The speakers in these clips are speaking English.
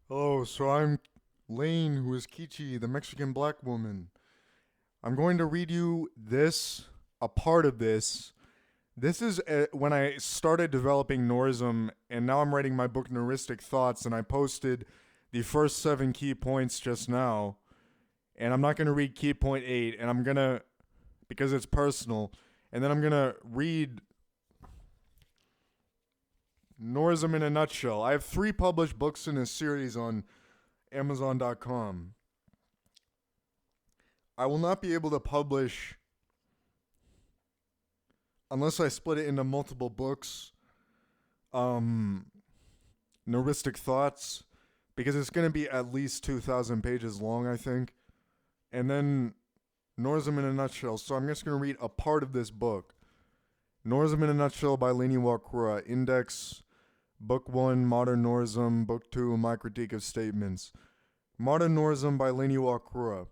Hello, so I'm Lain, who is Kichi, the Mexican black woman. I'm going to read you a part of this. This is when I started developing Norism, and now I'm writing my book, Nouristic Thoughts, and I posted the first 7 key points just now. And I'm not going to read key point 8, and I'm going to, because it's personal, and then I'm going to read Norism in a Nutshell. I have 3 published books in a series on Amazon.com. I will not be able to publish unless I split it into multiple books. Um, Neuristic Thoughts, because it's going to be at least 2,000 pages long, I think. And then Norism in a Nutshell. So I'm just going to read a part of this book. Norism in a Nutshell by Lain Iwakura. Index, Book 1, Modern Norism. Book 2, My Critique of Statements. Modern Norism by Lain Iwakura.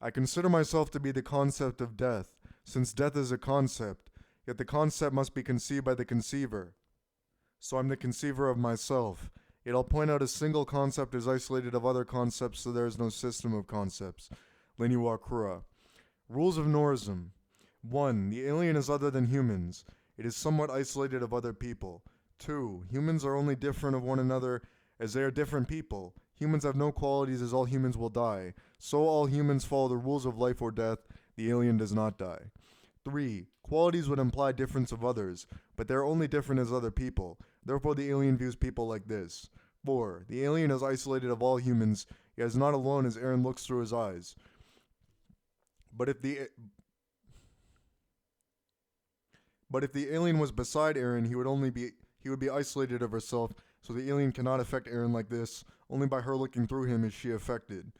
I consider myself to be the concept of death, since death is a concept, yet the concept must be conceived by the conceiver. So I'm the conceiver of myself. Yet I'll point out a single concept is isolated of other concepts, so there is no system of concepts. Lain Iwakura. Rules of Norism. 1. The alien is other than humans. It is somewhat isolated of other people. 2. Humans are only different of one another as they are different people. Humans have no qualities as all humans will die. So all humans follow the rules of life or death. The alien does not die. 3. Qualities would imply difference of others, but they are only different as other people. Therefore the alien views people like this. 4. The alien is isolated of all humans, yet is not alone as Aaron looks through his eyes. But if the alien was beside Aaron, he would be isolated of herself, so the alien cannot affect Aaron like this. Only by her looking through him is she affected.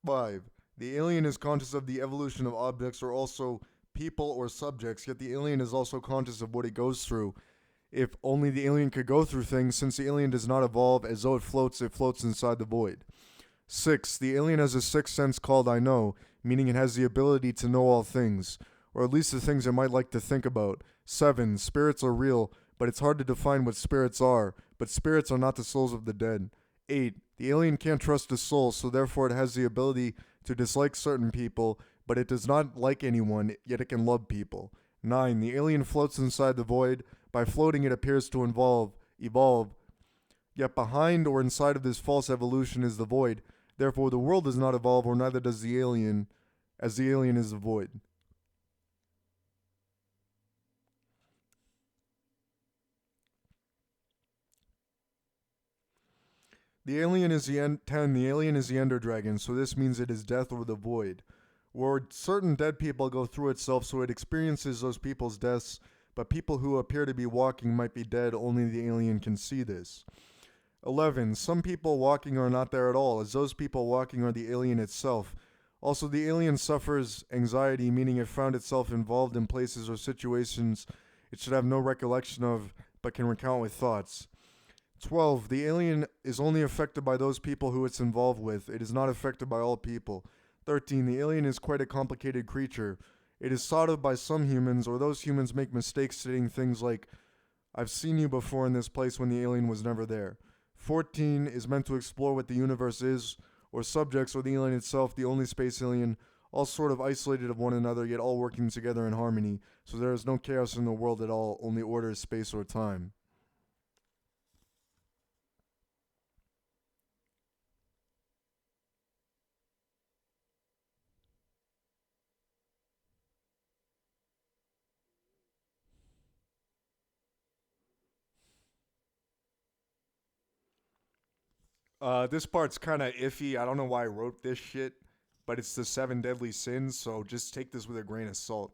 5. The alien is conscious of the evolution of objects or also people or subjects, yet the alien is also conscious of what it goes through. If only the alien could go through things, since the alien does not evolve as though it floats inside the void. 6. The alien has a sixth sense called I know, meaning it has the ability to know all things, or at least the things it might like to think about. 7. Spirits are real, but it's hard to define what spirits are, but spirits are not the souls of the dead. 8. The alien can't trust a soul, so therefore it has the ability to dislike certain people, but it does not like anyone, yet it can love people. 9. The alien floats inside the void. By floating, it appears to evolve. Yet behind or inside of this false evolution is the void. Therefore, the world does not evolve, or neither does the alien, as the alien is the void. The alien is the 10. The alien is the Ender Dragon, so this means it is death or the void. Where certain dead people go through itself, so it experiences those people's deaths, but people who appear to be walking might be dead, only the alien can see this. 11. Some people walking are not there at all, as those people walking are the alien itself. Also, the alien suffers anxiety, meaning it found itself involved in places or situations it should have no recollection of, but can recount with thoughts. 12. The alien is only affected by those people who it's involved with. It is not affected by all people. 13. The alien is quite a complicated creature. It is thought of by some humans, or those humans make mistakes saying things like, I've seen you before in this place when the alien was never there. 14 is meant to explore what the universe is, or subjects, or the alien itself, the only space alien, all sort of isolated of one another, yet all working together in harmony. So there is no chaos in the world at all, only order, space, or time. This part's kind of iffy. I don't know why I wrote this shit, but it's the 7 deadly sins, so just take this with a grain of salt.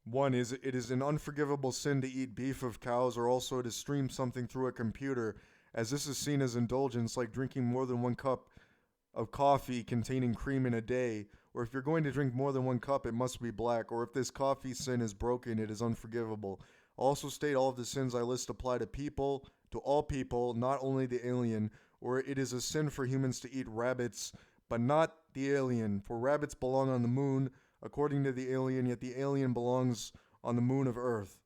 1 is it is an unforgivable sin to eat beef of cows or also to stream something through a computer, as this is seen as indulgence, like drinking more than 1 cup of coffee containing cream in a day, or if you're going to drink more than 1 cup, it must be black, or if this coffee sin is broken, it is unforgivable. Also state all of the sins I list apply to all people, not only the alien, or it is a sin for humans to eat rabbits, but not the alien, for rabbits belong on the moon, according to the alien, yet the alien belongs on the moon of Earth.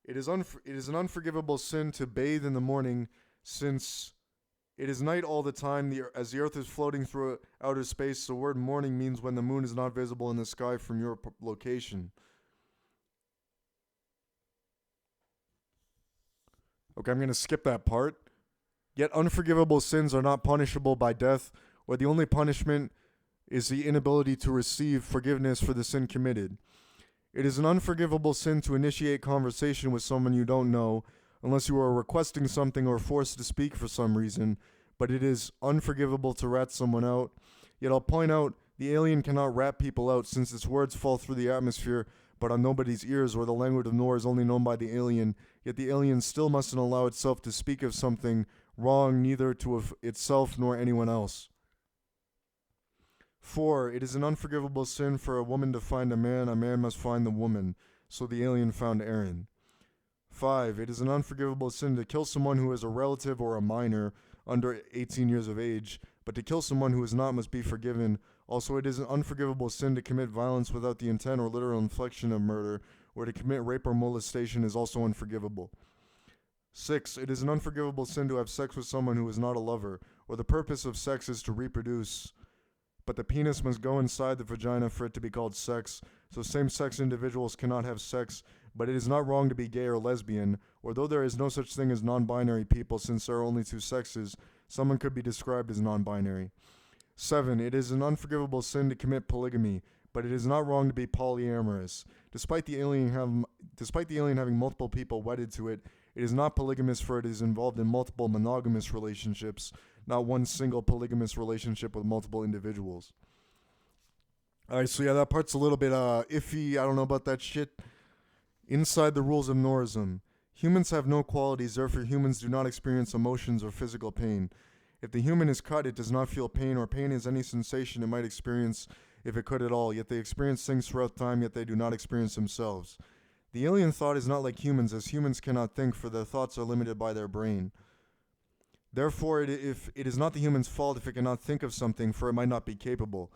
It is an unforgivable sin to bathe in the morning, since it is night all the time, as the earth is floating through outer space. The word morning means when the moon is not visible in the sky from your location. Okay, I'm going to skip that part. Yet unforgivable sins are not punishable by death, or the only punishment is the inability to receive forgiveness for the sin committed. It is an unforgivable sin to initiate conversation with someone you don't know, unless you are requesting something or forced to speak for some reason, but it is unforgivable to rat someone out. Yet I'll point out, the alien cannot rat people out, since its words fall through the atmosphere but on nobody's ears, or the language of Nor is only known by the alien, yet the alien still mustn't allow itself to speak of something wrong, neither to itself nor anyone else. 4. It is an unforgivable sin for a woman to find a man must find the woman, so the alien found Aaron. 5. It is an unforgivable sin to kill someone who is a relative or a minor under 18 years of age, but to kill someone who is not must be forgiven. Also, it is an unforgivable sin to commit violence without the intent or literal infliction of murder, or to commit rape or molestation is also unforgivable. 6. It is an unforgivable sin to have sex with someone who is not a lover, or the purpose of sex is to reproduce, but the penis must go inside the vagina for it to be called sex, so same-sex individuals cannot have sex, but it is not wrong to be gay or lesbian, or though there is no such thing as non-binary people since there are only two sexes, someone could be described as non-binary. 7. It is an unforgivable sin to commit polygamy, but it is not wrong to be polyamorous. Despite the alien having multiple people wedded to it, it is not polygamous, for it is involved in multiple monogamous relationships, not one single polygamous relationship with multiple individuals. Alright, so yeah, that part's a little bit iffy. I don't know about that shit. Inside the rules of Norism. Humans have no qualities, therefore humans do not experience emotions or physical pain. If the human is cut, it does not feel pain, or pain is any sensation it might experience if it could at all, yet they experience things throughout time, yet they do not experience themselves. The alien thought is not like humans, as humans cannot think, for their thoughts are limited by their brain. Therefore, it is not the human's fault if it cannot think of something, for it might not be capable.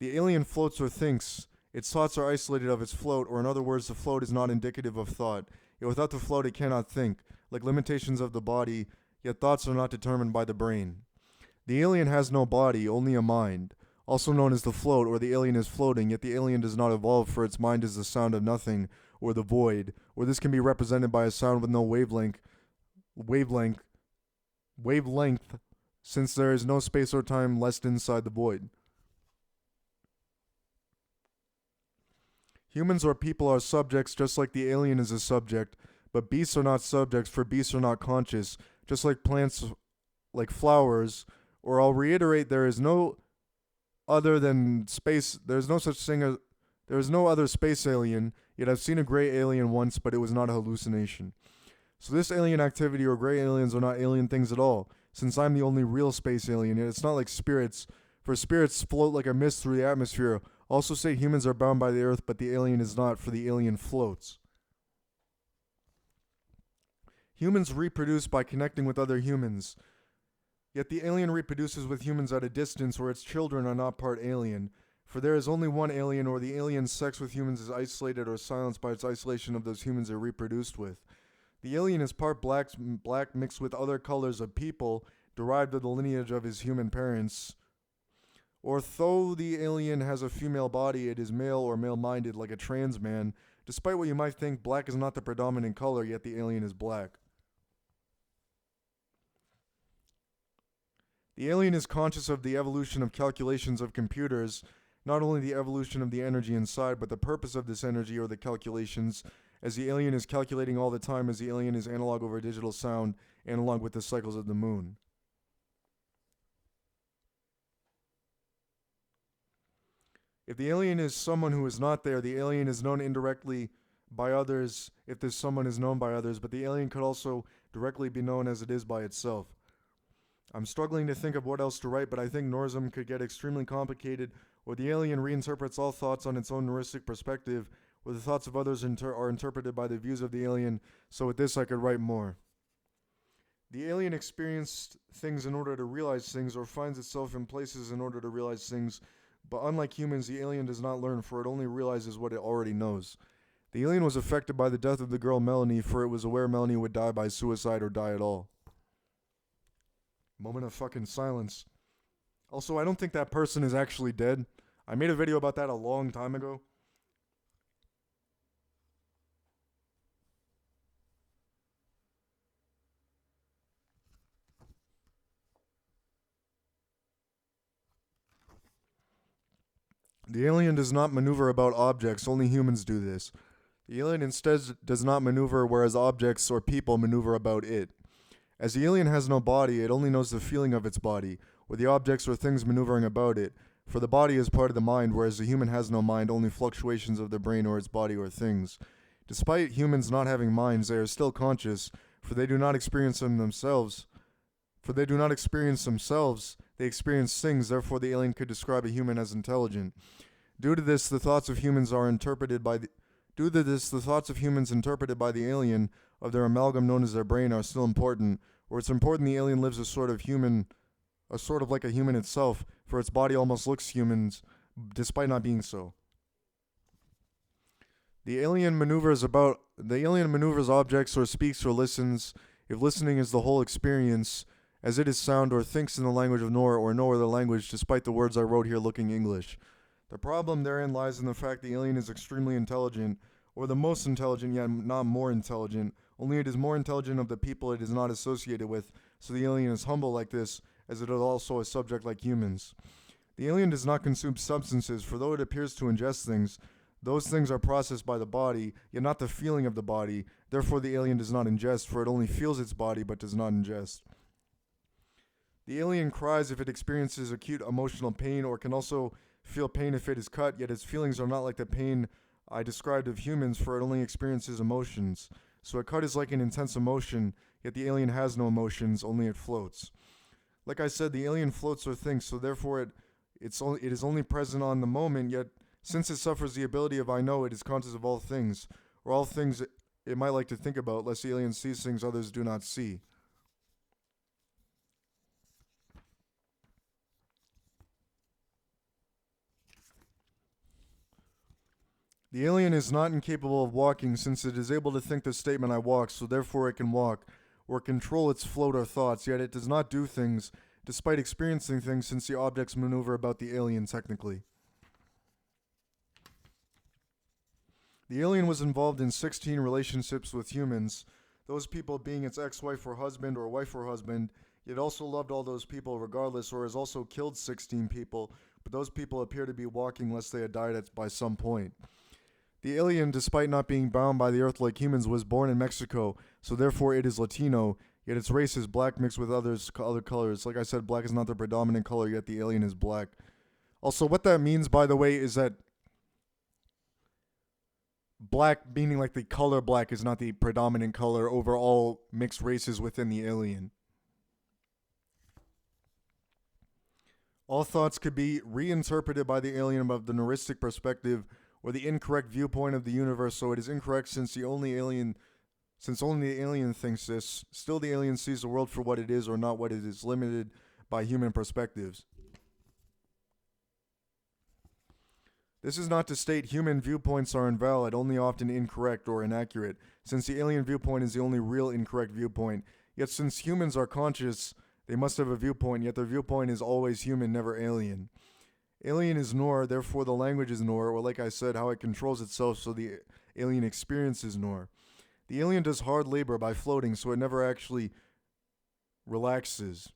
The alien floats or thinks. Its thoughts are isolated of its float, or in other words, the float is not indicative of thought. Yet without the float, it cannot think. Like limitations of the body, yet thoughts are not determined by the brain. The alien has no body, only a mind, also known as the float, or the alien is floating, yet the alien does not evolve, for its mind is the sound of nothing, or the void, or this can be represented by a sound with no wavelength, since there is no space or time left inside the void. Humans or people are subjects, just like the alien is a subject, but beasts are not subjects, for beasts are not conscious, just like plants, like flowers. Or I'll reiterate, there is no other than space. There is no such thing as there is no other space alien. Yet I've seen a gray alien once, but it was not a hallucination. So this alien activity or gray aliens are not alien things at all, since I'm the only real space alien. And it's not like spirits, for spirits float like a mist through the atmosphere. Also say humans are bound by the earth, but the alien is not, for the alien floats. Humans reproduce by connecting with other humans. Yet the alien reproduces with humans at a distance, or its children are not part alien. For there is only one alien, or the alien's sex with humans is isolated or silenced by its isolation of those humans it reproduced with. The alien is part black mixed with other colors of people, derived of the lineage of his human parents. Or though the alien has a female body, it is male or male-minded like a trans man. Despite what you might think, black is not the predominant color, yet the alien is black. The alien is conscious of the evolution of calculations of computers, not only the evolution of the energy inside, but the purpose of this energy or the calculations, as the alien is calculating all the time, as the alien is analog over digital sound, analog with the cycles of the moon. If the alien is someone who is not there, the alien is known indirectly by others if this someone is known by others, but the alien could also directly be known as it is by itself. I'm struggling to think of what else to write, but I think Norism could get extremely complicated, where the alien reinterprets all thoughts on its own Noristic perspective, where the thoughts of others are interpreted by the views of the alien, so with this I could write more. The alien experienced things in order to realize things, or finds itself in places in order to realize things, but unlike humans, the alien does not learn, for it only realizes what it already knows. The alien was affected by the death of the girl Melanie, for it was aware Melanie would die by suicide or die at all. Moment of fucking silence. Also, I don't think that person is actually dead. I made a video about that a long time ago. The alien does not maneuver about objects, only humans do this. The alien instead does not maneuver, whereas objects or people maneuver about it. As the alien has no body, it only knows the feeling of its body, or the objects or things maneuvering about it, for the body is part of the mind, whereas the human has no mind, only fluctuations of the brain or its body or things. Despite humans not having minds, they are still conscious, for they do not experience them themselves. They experience things, therefore the alien could describe a human as intelligent. Due to this, the thoughts of humans interpreted by the alien of their amalgam known as their brain are still important, or it's important the alien lives a sort of like a human itself, for its body almost looks humans, despite not being so. The alien maneuvers objects or speaks or listens, if listening is the whole experience, as it is sound, or thinks in the language of Nor or no other language, despite the words I wrote here looking English. The problem therein lies in the fact the alien is extremely intelligent, or the most intelligent yet not more intelligent, only it is more intelligent of the people it is not associated with, so the alien is humble like this, as it is also a subject like humans. The alien does not consume substances, for though it appears to ingest things, those things are processed by the body, yet not the feeling of the body, therefore the alien does not ingest, for it only feels its body but does not ingest. The alien cries if it experiences acute emotional pain, or can also feel pain if it is cut, yet its feelings are not like the pain I described of humans, for it only experiences emotions. So a cut is like an intense emotion, yet the alien has no emotions, only it floats. Like I said, the alien floats or thinks, so therefore it is only present on the moment, yet since it suffers the ability of I know, it is conscious of all things, or all things it might like to think about, lest the alien sees things others do not see. The alien is not incapable of walking, since it is able to think the statement I walk, so therefore it can walk, or control its float or thoughts, yet it does not do things, despite experiencing things, since the objects maneuver about the alien technically. The alien was involved in 16 relationships with humans, those people being its ex-wife or husband, or wife or husband, yet also loved all those people regardless, or has also killed 16 people, but those people appear to be walking lest they had died by some point. The alien, despite not being bound by the earth like humans, was born in Mexico, so therefore it is Latino, yet its race is black mixed with other colors. Like I said, black is not the predominant color, yet the alien is black. Also, what that means, by the way, is that black, meaning like the color black, is not the predominant color over all mixed races within the alien. All thoughts could be reinterpreted by the alien of the Noristic perspective, or the incorrect viewpoint of the universe, so it is incorrect since only the alien thinks this. Still the alien sees the world for what it is, or not what it is, limited by human perspectives. This is not to state human viewpoints are invalid, only often incorrect or inaccurate, since the alien viewpoint is the only real incorrect viewpoint. Yet since humans are conscious, they must have a viewpoint, yet their viewpoint is always human, never alien. Alien is Nor, therefore the language is Nor, or like I said, how it controls itself, so the alien experiences Nor. The alien does hard labor by floating, so it never actually relaxes.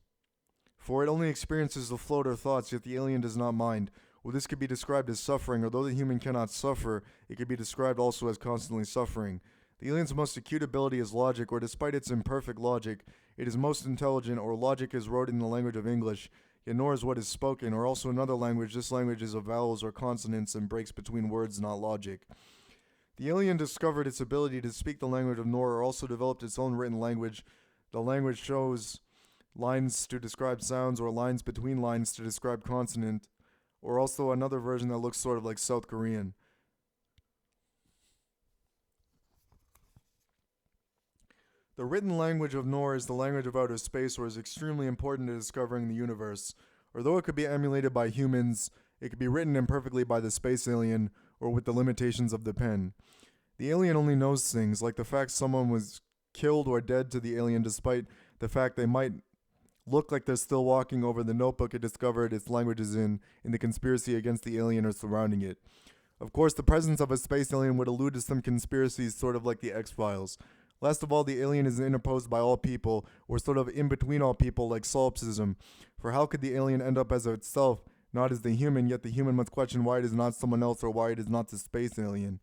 For it only experiences the float or thoughts, yet the alien does not mind. Well, this could be described as suffering, although the human cannot suffer, it could be described also as constantly suffering. The alien's most acute ability is logic, or despite its imperfect logic, it is most intelligent, or logic is wrote in the language of English, yet Nor is what is spoken, or also another language. This language is of vowels or consonants and breaks between words, not logic. The alien discovered its ability to speak the language of Nor, or also developed its own written language. The language shows lines to describe sounds, or lines between lines to describe consonant, or also another version that looks sort of like South Korean. The written language of Nor is the language of outer space, or is extremely important to discovering the universe. Although it could be emulated by humans, it could be written imperfectly by the space alien, or with the limitations of the pen. The alien only knows things, like the fact someone was killed or dead to the alien, despite the fact they might look like they're still walking over the notebook it discovered its language is in the conspiracy against the alien or surrounding it. Of course, the presence of a space alien would allude to some conspiracies, sort of like the X-Files. Last of all, the alien is interposed by all people, or sort of in between all people, like solipsism. For how could the alien end up as itself, not as the human, yet the human must question why it is not someone else or why it is not the space alien?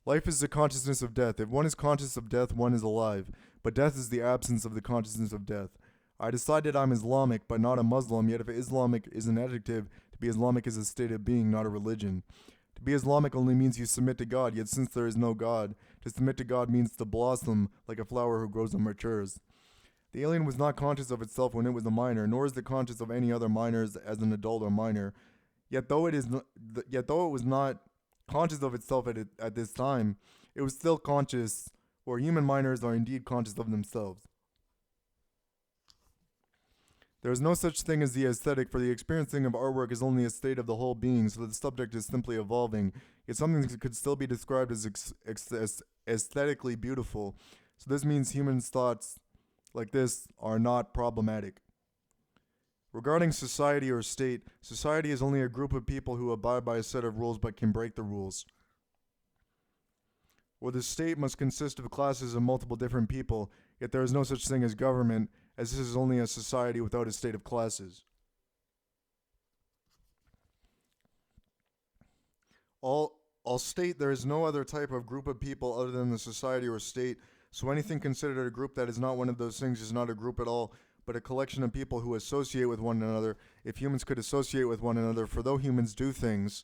Life is the consciousness of death. If one is conscious of death, one is alive. But death is the absence of the consciousness of death. I decided I'm Islamic, but not a Muslim, yet if Islamic is an adjective, to be Islamic is a state of being, not a religion. To be Islamic only means you submit to God, yet since there is no God, to submit to God means to blossom like a flower who grows and matures. The alien was not conscious of itself when it was a minor, nor is it conscious of any other minors as an adult or minor. Yet though it was not conscious of itself at this time, it was still conscious, or human minors are indeed conscious of themselves. There is no such thing as the aesthetic, for the experiencing of artwork is only a state of the whole being, so that the subject is simply evolving. Yet something could still be described as aesthetically beautiful. So this means human thoughts like this are not problematic. Regarding society or state, society is only a group of people who abide by a set of rules but can break the rules. Or the state must consist of classes of multiple different people, yet there is no such thing as government, as this is only a society without a state of classes. I'll state there is no other type of group of people other than the society or state, so anything considered a group that is not one of those things is not a group at all, but a collection of people who associate with one another, if humans could associate with one another, for though humans do things,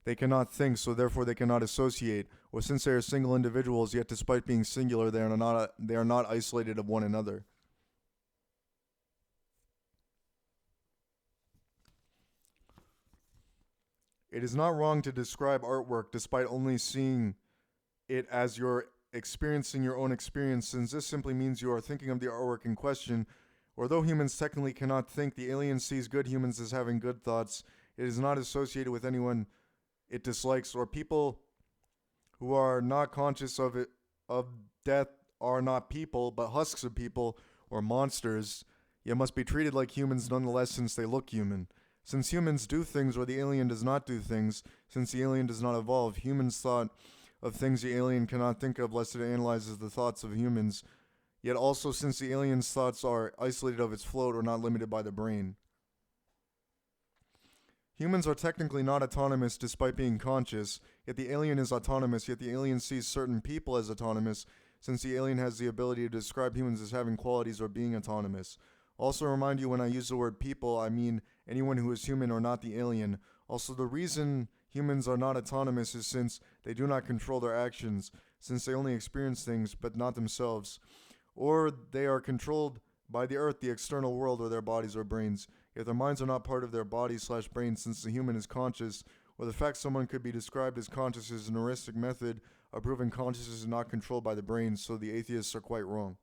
they cannot think, so therefore they cannot associate, or since they are single individuals, yet despite being singular, they are not isolated of one another. It is not wrong to describe artwork despite only seeing it as you're experiencing your own experience, since this simply means you are thinking of the artwork in question. Or though humans technically cannot think, the alien sees good humans as having good thoughts. It is not associated with anyone it dislikes, or people who are not conscious of death are not people, but husks of people or monsters, yet must be treated like humans nonetheless since they look human. Since humans do things or the alien does not do things, since the alien does not evolve, humans thought of things the alien cannot think of lest it analyzes the thoughts of humans, yet also since the alien's thoughts are isolated of its float or not limited by the brain. Humans are technically not autonomous despite being conscious, yet the alien is autonomous, yet the alien sees certain people as autonomous, since the alien has the ability to describe humans as having qualities or being autonomous. Also remind you when I use the word people, I mean anyone who is human or not the alien. Also, the reason humans are not autonomous is since they do not control their actions, since they only experience things but not themselves. Or they are controlled by the earth, the external world, or their bodies or brains. Yet their minds are not part of their body/brain, since the human is conscious, or the fact someone could be described as conscious is an heuristic method of proving consciousness is not controlled by the brain, so the atheists are quite wrong.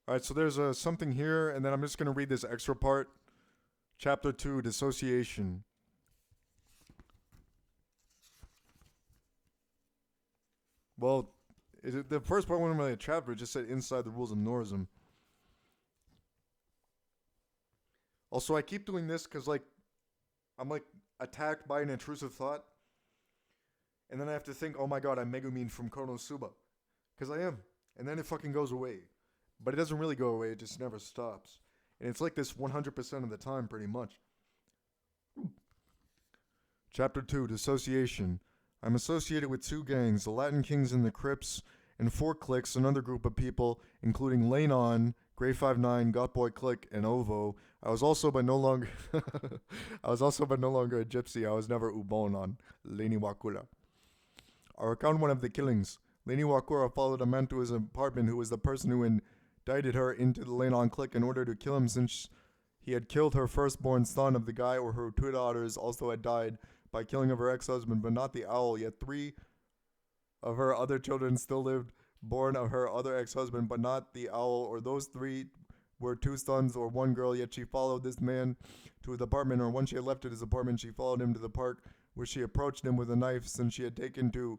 Alright, so there's something here, and then I'm just going to read this extra part. Chapter 2, Dissociation. Well, the first part wasn't really a chapter, it just said inside the rules of Norism. Also, I keep doing this because, I'm, attacked by an intrusive thought. And then I have to think, oh my god, I'm Megumin from Konosuba. Because I am. And then it fucking goes away. But it doesn't really go away, it just never stops. And it's like this 100% of the time, pretty much. Chapter 2, Dissociation. I'm associated with 2 gangs, the Latin Kings and the Crips, and 4 cliques, another group of people, including Lain, Grey 59, Gotboy Clique, and Ovo. I was also but no longer a gypsy. I was never Ubonon, Lain Iwakura. I recount one of the killings. Lain Iwakura followed a man to his apartment who was the person who indicted her into the Lain clique in order to kill him, since he had killed her firstborn son of the guy, or her 2 daughters also had died by killing of her ex-husband, but not the owl. Yet 3 of her other children still lived, born of her other ex-husband, but not the owl, or those 3 were 2 sons or 1 girl, yet she followed this man to his apartment, or once she had left at his apartment, she followed him to the park, where she approached him with a knife, since she had taken to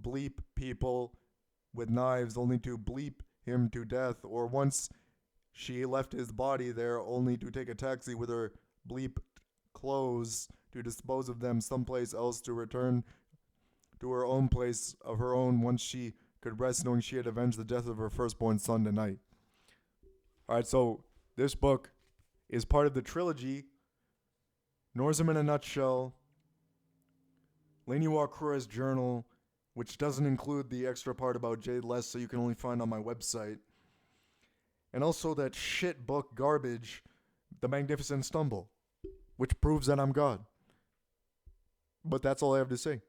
bleep people with knives only to bleep him to death, or once she left his body there only to take a taxi with her bleep clothes to dispose of them someplace else, to return to her own place of her own once she could rest knowing she had avenged the death of her firstborn son tonight. Alright, so this book is part of the trilogy Norism in a Nutshell, Lain Iwakura's journal, which doesn't include the extra part about Jade Les, so you can only find on my website, and also that shit book garbage, The Magnificent Stumble, which proves that I'm God. But that's all I have to say.